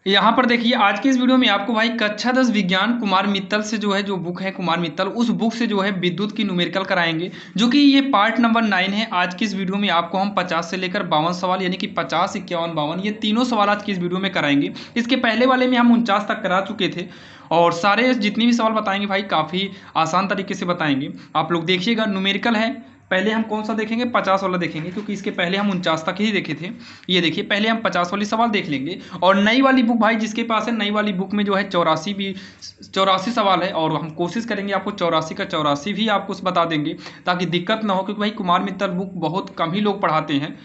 यहाँ पर देखिए आज की इस वीडियो में आपको भाई कक्षा 10 विज्ञान कुमार मित्तल से जो है जो बुक है कुमार मित्तल उस बुक से जो है विद्युत की न्यूमेरिकल कराएंगे जो कि ये पार्ट नंबर 9 है। आज की इस वीडियो में आपको हम 50 से लेकर 52 सवाल यानी कि 50, 51, 52 ये तीनों सवाल आज की इस वीडियो में कराएंगे। इसके पहले वाले में हम 49 तक करा चुके थे और सारे जितने भी सवाल बताएंगे भाई काफ़ी आसान तरीके से बताएंगे। आप लोग देखिएगा न्यूमेरिकल है। पहले हम कौन सा देखेंगे 50 वाला देखेंगे क्योंकि इसके पहले हम 49 तक ही देखे थे। ये देखिए पहले हम 50 वाली सवाल देख लेंगे और नई वाली बुक भाई जिसके पास है नई वाली बुक में जो है 84 सवाल है और हम कोशिश करेंगे आपको 84 का 84 भी आपको बता देंगे ताकि दिक्कत ना हो, क्योंकि भाई कुमार मित्तल बुक बहुत कम ही लोग पढ़ाते हैं।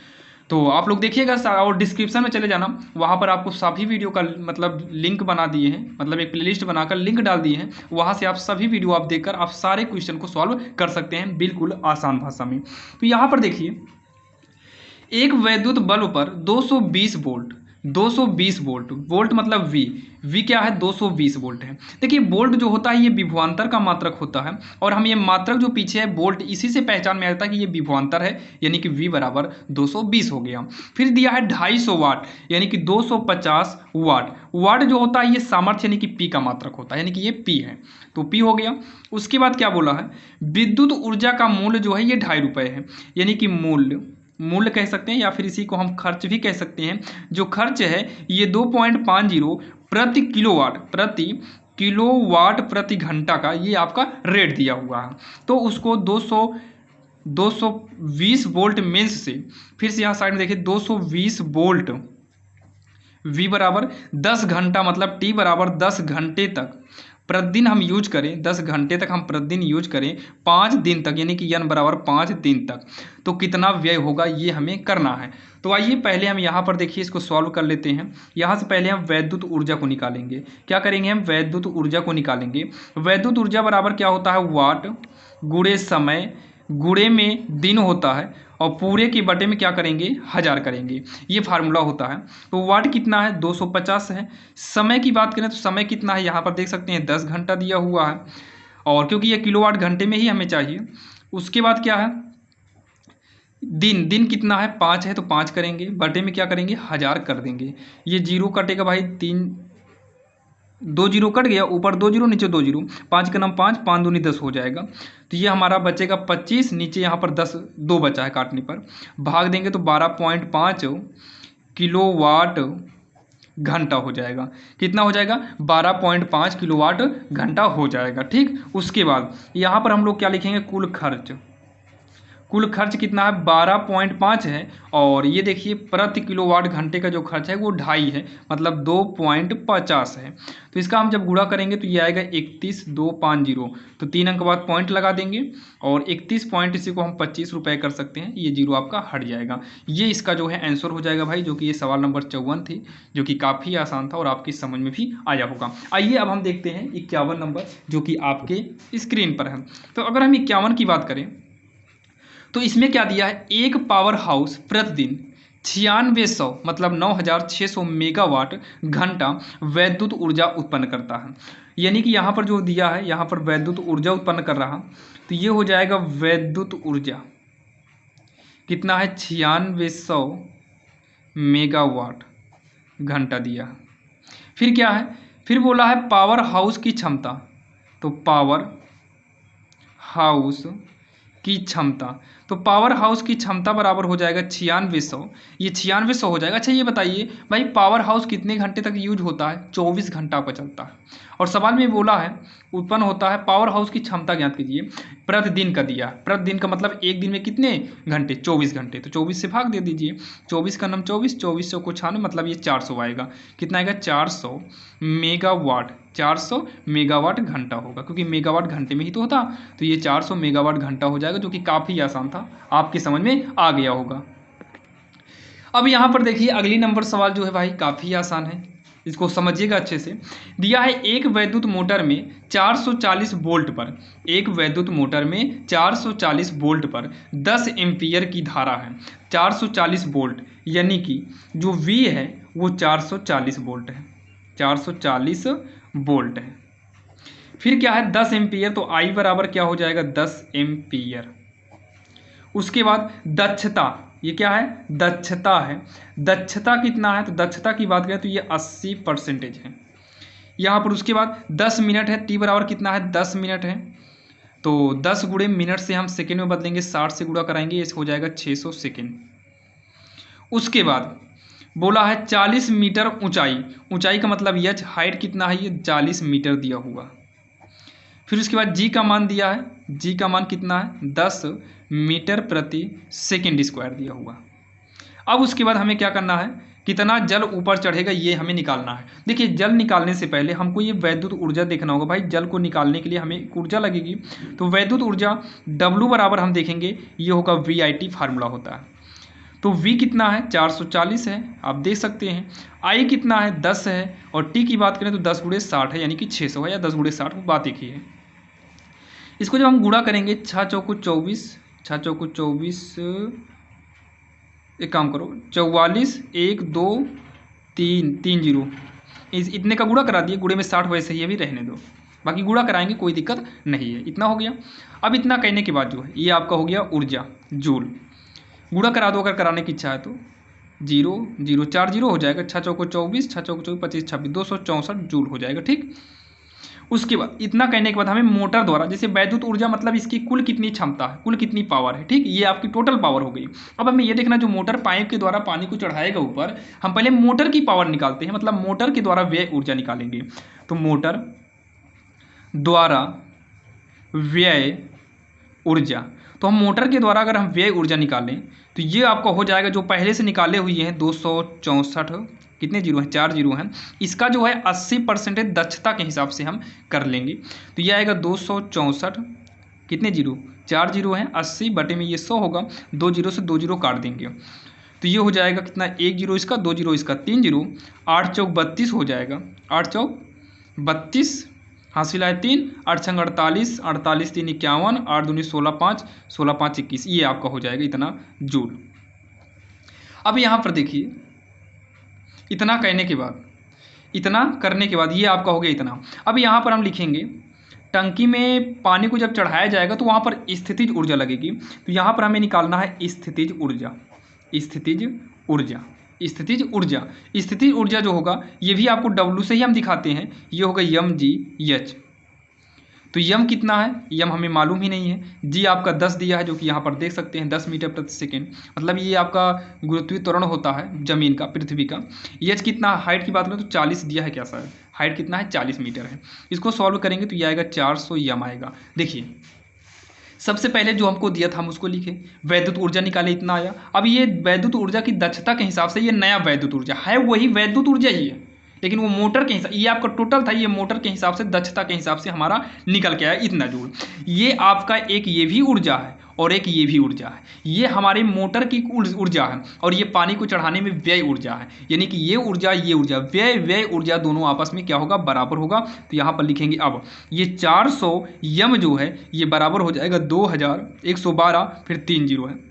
तो आप लोग देखिएगा और डिस्क्रिप्शन में चले जाना, वहाँ पर आपको सभी वीडियो का मतलब लिंक बना दिए हैं, मतलब एक प्लेलिस्ट बनाकर लिंक डाल दिए हैं। वहाँ से आप सभी वीडियो आप देखकर आप सारे क्वेश्चन को सॉल्व कर सकते हैं बिल्कुल आसान भाषा में। तो यहाँ पर देखिए एक वैद्युत बल्ब पर 220 वोल्ट 220 वोल्ट वोल्ट मतलब वी क्या है 220 वोल्ट है। देखिए वोल्ट जो होता है ये विभवांतर का मात्रक होता है और हम ये मात्रक जो पीछे है वोल्ट इसी से पहचान में आता है कि ये विभवांतर है, यानी कि V बराबर 220 हो गया। फिर दिया है 250 वाट यानी कि 250 वाट। वाट जो होता है ये सामर्थ्य यानी कि P का मात्रक होता है, यानी कि ये P है तो P हो गया। उसके बाद क्या बोला है विद्युत ऊर्जा का मूल्य जो है ये 2.5 रुपये है, यानी कि मूल्य कह सकते हैं या फिर इसी को हम खर्च भी कह सकते हैं। जो खर्च है ये 2.50 प्रति किलोवाट प्रति घंटा का ये आपका रेट दिया हुआ है। तो उसको 220 वोल्ट मेंस से फिर से यहाँ साइड में देखिए 220 वोल्ट V बराबर 10 घंटा मतलब T बराबर 10 घंटे तक प्रतिदिन हम यूज करें, 10 घंटे तक हम प्रतिदिन यूज करें 5 दिन तक, यानी कि N बराबर 5 दिन तक, तो कितना व्यय होगा ये हमें करना है। तो आइए पहले हम यहाँ पर देखिए इसको सॉल्व कर लेते हैं। यहाँ से पहले हम वैद्युत ऊर्जा को निकालेंगे। क्या करेंगे हम वैद्युत ऊर्जा को निकालेंगे। वैद्युत ऊर्जा बराबर क्या होता है वाट गुणे समय गुणे में दिन होता है और पूरे के बटे में क्या करेंगे 1000 करेंगे, ये फार्मूला होता है। तो वाट कितना है 250 है। समय की बात करें तो समय कितना है यहाँ पर देख सकते हैं 10 घंटा दिया हुआ है और क्योंकि ये किलोवाट घंटे में ही हमें चाहिए। उसके बाद क्या है दिन कितना है 5 है तो 5 करेंगे, बटे में क्या करेंगे 1000 कर देंगे। ये जीरो कटेगा भाई 2 जीरो कट गया, ऊपर 2 जीरो नीचे 2 जीरो, 5 का नाम 5 5 दूनी 10 हो जाएगा। तो ये हमारा बचेगा 25, नीचे यहाँ पर 10 2 बचा है काटने पर, भाग देंगे तो 12.5 किलोवाट घंटा हो जाएगा। कितना हो जाएगा 12.5 किलोवाट घंटा हो जाएगा। ठीक, उसके बाद यहाँ पर हम लोग क्या लिखेंगे कुल खर्च कितना है 12.5 है और ये देखिए प्रति किलोवाट घंटे का जो खर्च है वो 2.5 है मतलब 2.50 है। तो इसका हम जब गुणा करेंगे तो ये आएगा 31,250, तो 3 अंक बाद पॉइंट लगा देंगे और 31 पॉइंट इसी को हम 25 रुपये कर सकते हैं, ये जीरो आपका हट जाएगा। ये इसका जो है आंसर हो जाएगा भाई, जो कि ये सवाल नंबर 54 थी जो कि काफ़ी आसान था और आपकी समझ में भी आया होगा। आइए अब हम देखते हैं 51 नंबर जो कि आपके स्क्रीन पर है। तो अगर हम 51 की बात करें तो इसमें क्या दिया है एक पावर हाउस प्रतिदिन 9600 मतलब 9600 मेगावाट घंटा वैद्युत ऊर्जा उत्पन्न करता है। यानी कि यहाँ पर जो दिया है यहाँ पर वैद्युत ऊर्जा उत्पन्न कर रहा, तो ये हो जाएगा वैद्युत ऊर्जा कितना है 9600 मेगावाट घंटा दिया। फिर क्या है फिर बोला है पावर हाउस की क्षमता, तो पावर हाउस की क्षमता, तो पावर हाउस की क्षमता बराबर हो जाएगा 9600, ये 9600 हो जाएगा। अच्छा ये बताइए भाई पावर हाउस कितने घंटे तक यूज होता है 24 घंटा पर चलता है और सवाल में बोला है उत्पन्न होता है पावर हाउस की क्षमता ज्ञात कीजिए। प्रतिदिन का दिया, प्रतिदिन का मतलब एक दिन में कितने घंटे 24 घंटे, तो 24 से भाग दे दीजिए, 24 का नाम 24 2400 को 96 मतलब ये 400 आएगा। कितना आएगा 400 मेगावाट, 400 मेगावाट घंटा होगा क्योंकि मेगावाट घंटे में ही तो होता, तो ये 400 मेगावाट घंटा हो जाएगा जो कि काफ़ी आसान था, आपकी समझ में आ गया होगा। अब यहाँ पर देखिए अगली नंबर सवाल जो है भाई काफ़ी आसान है, इसको समझिएगा अच्छे से। दिया है एक वैद्युत मोटर में 440 वोल्ट पर, एक वैद्युत मोटर में 440 वोल्ट पर 10 एम्पीयर की धारा है। 440 वोल्ट यानी कि जो V है वो 440 वोल्ट है, 440 वोल्ट है। फिर क्या है 10 एम्पीयर, तो I बराबर क्या हो जाएगा 10 एम्पीयर। उसके बाद दक्षता ये क्या है, दक्षता है। दक्षता कितना है, तो दक्षता की बात करें तो ये 80% है यहाँ पर। उसके बाद 10 मिनट है, टी बराबर कितना है, 10 मिनट है। तो 10 गुणे मिनट से हम सेकेंड में बदलेंगे, 60 से गुणा कराएंगे, ये हो जाएगा 600 सेकेंड। उसके बाद बोला है 40 मीटर ऊंचाई, ऊंचाई का मतलब यह हाइट कितना है, ये 40 मीटर दिया हुआ। फिर उसके बाद जी का मान दिया है, जी का मान कितना है, 10 मीटर प्रति सेकेंड स्क्वायर दिया हुआ। अब उसके बाद हमें क्या करना है, कितना जल ऊपर चढ़ेगा ये हमें निकालना है। देखिए जल निकालने से पहले हमको ये वैद्युत ऊर्जा देखना होगा भाई। जल को निकालने के लिए हमें एक ऊर्जा लगेगी, तो वैद्युत ऊर्जा W बराबर हम देखेंगे ये होगा VIT फार्मूला होता है। तो V कितना है, 440 है, आप देख सकते हैं। I कितना है, 10 है, और T की बात करें तो 10 गुणे 60 है, यानी कि 600 है, या 10 गुणे 60, वो बात एक ही है। इसको जब हम गुणा करेंगे, 6 चौको 24, 6 चौको 24, एक काम करो 44, 1 2 3 3 जीरो, इतने का गुणा करा दिए, गुणे में 60 वैसे ही अभी रहने दो, बाकी गुणा कराएंगे कोई दिक्कत नहीं है। इतना हो गया। अब इतना कहने के बाद जो है ये आपका हो गया ऊर्जा, जूल। गुणा करा दो अगर कराने की इच्छा है तो, 0 0 4 जीरो हो जाएगा, 6 चौको 24, 6 चौको 24 25 26 264 जूल हो जाएगा, ठीक। उसके बाद इतना कहने के बाद हमें मोटर द्वारा, जैसे वैद्युत ऊर्जा मतलब इसकी कुल कितनी क्षमता है, कुल कितनी पावर है, ठीक, ये आपकी टोटल पावर हो गई। अब हमें ये देखना, जो मोटर पाइप के द्वारा पानी को चढ़ाएगा ऊपर, हम पहले मोटर की पावर निकालते हैं, मतलब मोटर के द्वारा व्यय ऊर्जा निकालेंगे। तो मोटर द्वारा व्यय ऊर्जा, तो हम मोटर के द्वारा अगर हम व्यय ऊर्जा निकालें तो ये आपका हो जाएगा, जो पहले से निकाले हुए हैं 264, कितने जीरो हैं, 4 जीरो हैं, इसका जो है 80% दक्षता के हिसाब से हम कर लेंगे। तो ये आएगा 264, कितने जीरो, 4 जीरो हैं, 80 बटे में ये 100 होगा, 2 जीरो से 2 जीरो काट देंगे, तो ये हो जाएगा कितना, 1 जीरो इसका, 2 जीरो इसका, 3 जीरो, 8 चौक 32 हो जाएगा, 8 चौक 32, हासिल है 3, 8 छंग 48, 48 3 51, 8 दूनी 16 5, 16 5 21, ये आपका हो जाएगा इतना जूल। अब यहाँ पर देखिए, इतना कहने के बाद, इतना करने के बाद ये आपका हो गया इतना। अब यहाँ पर हम लिखेंगे, टंकी में पानी को जब चढ़ाया जाएगा तो वहाँ पर स्थितिज ऊर्जा लगेगी, तो यहाँ पर हमें निकालना है स्थितिज ऊर्जा, स्थितिज ऊर्जा, स्थितिज ऊर्जा। स्थितिज ऊर्जा जो होगा ये भी आपको W से ही हम दिखाते हैं, ये होगा mgh। तो यम कितना है, यम हमें मालूम ही नहीं है, जी आपका 10 दिया है, जो कि यहाँ पर देख सकते हैं 10 मीटर प्रति सेकेंड, मतलब ये आपका गुरुत्वीय त्वरण होता है जमीन का, पृथ्वी का। एच कितना, हाइट की बात करें तो 40 दिया है, क्या सर, हाइट कितना है, 40 मीटर है। इसको सॉल्व करेंगे तो ये आएगा 400 यम आएगा। देखिए सबसे पहले जो हमको दिया था हम उसको लिखे, वैद्युत ऊर्जा निकाले, इतना आया। अब ये वैद्युत ऊर्जा की दक्षता के हिसाब से ये नया वैद्युत ऊर्जा है, वही वैद्युत ऊर्जा ही है, लेकिन वो मोटर के हिसाब, ये आपका टोटल था, ये मोटर के हिसाब से दक्षता के हिसाब से हमारा निकल के आया इतना जूल। ये आपका एक ये भी ऊर्जा है और एक ये भी ऊर्जा है, ये हमारे मोटर की ऊर्जा है, और ये पानी को चढ़ाने में व्यय ऊर्जा है, यानी कि ये ऊर्जा व्यय ऊर्जा दोनों आपस में क्या होगा, बराबर होगा। तो यहाँ पर लिखेंगे, अब ये 400 यम जो है ये बराबर हो जाएगा 2112, फिर 3 जीरो है,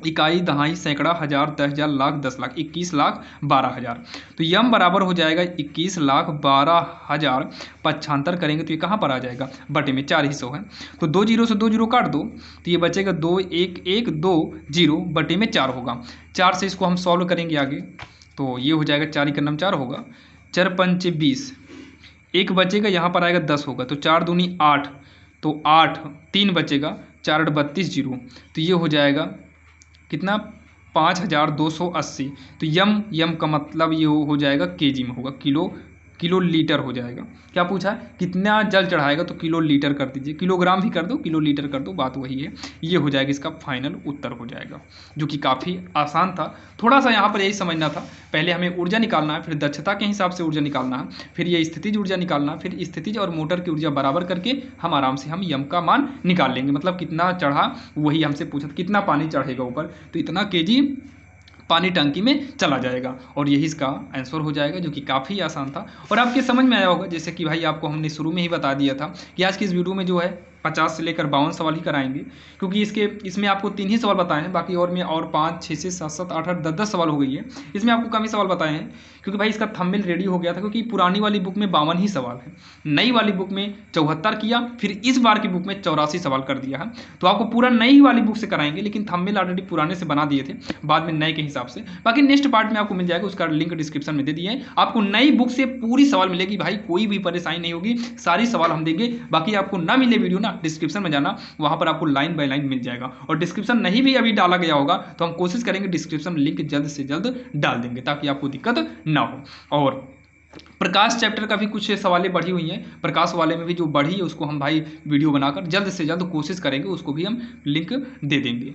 इकाई, दहाई, सैकड़ा, हजार, 10,000, लाख, 10 लाख, 21 लाख 12,000। तो यम बराबर हो जाएगा 21 लाख 12,000, पक्षांतर करेंगे तो ये कहाँ पर आ जाएगा, बटे में 4 हिस्सों है, तो 2 जीरो से 2 जीरो काट दो, तो ये बचेगा 2 1 1 2 जीरो, बटे में 4 होगा। 4 से इसको हम सॉल्व करेंगे आगे, तो ये हो जाएगा 4 1 4 होगा, 4 5 20, एक बचेगा, यहाँ पर आएगा 10 होगा, तो 4 दूनी 8, तो 8, 3 बचेगा, 4 8 32 जीरो, तो ये हो जाएगा कितना, 5280। तो यम का मतलब ये हो जाएगा केजी में होगा, किलो लीटर हो जाएगा। क्या पूछा है, कितना जल चढ़ाएगा, तो किलो लीटर कर दीजिए, किलोग्राम भी कर दो, किलो लीटर कर दो, बात वही है। ये हो जाएगा इसका फाइनल उत्तर हो जाएगा, जो कि काफ़ी आसान था। थोड़ा सा यहाँ पर यही समझना था, पहले हमें ऊर्जा निकालना है, फिर दक्षता के हिसाब से ऊर्जा निकालना है, फिर ये स्थितिज ऊर्जा निकालना है, फिर स्थितिज और मोटर की ऊर्जा बराबर करके हम आराम से हम यम का मान निकाल लेंगे। मतलब कितना चढ़ा वही हमसे पूछा, कितना पानी चढ़ेगा ऊपर, तो इतना केजी पानी टंकी में चला जाएगा, और यही इसका आंसर हो जाएगा, जो कि काफ़ी आसान था और आपके समझ में आया होगा। जैसे कि भाई आपको हमने शुरू में ही बता दिया था कि आज की इस वीडियो में जो है 50 से लेकर 52 सवाल ही कराएंगे, क्योंकि इसमें आपको 3 ही सवाल बताए हैं, बाकी और में और 5 6 से 7 7 8 8 10 10 सवाल हो गई है। इसमें आपको कम ही सवाल बताए हैं, क्योंकि भाई इसका थंबनेल रेडी हो गया था, क्योंकि पुरानी वाली बुक में 52 ही सवाल है, नई वाली बुक में 74 किया, फिर इस बार की बुक में 84 सवाल कर दिया है। तो आपको पूरा नई वाली बुक से कराएंगे, लेकिन थंबनेल ऑलरेडी पुराने से बना दिए थे, बाद में नए के हिसाब से। बाकी नेक्स्ट पार्ट में आपको मिल जाएगा, उसका लिंक डिस्क्रिप्शन में दे दिए है। आपको नई बुक से पूरी सवाल मिलेगी भाई, कोई भी परेशानी नहीं होगी, सारी सवाल हम देंगे। बाकी आपको ना मिले वीडियो ना, डिस्क्रिप्शन में जाना, वहां पर आपको लाइन बाय लाइन मिल जाएगा। और डिस्क्रिप्शन नहीं भी अभी डाला गया होगा तो हम कोशिश करेंगे डिस्क्रिप्शन में लिंक जल्द से जल्द डाल देंगे, ताकि आपको दिक्कत ना हो। और प्रकाश चैप्टर का भी कुछ सवालें बढ़ी हुई हैं, प्रकाश वाले में भी जो बढ़ी है उसको हम भाई वीडियो बनाकर जल्द से जल्द कोशिश करेंगे, उसको भी हम लिंक दे देंगे।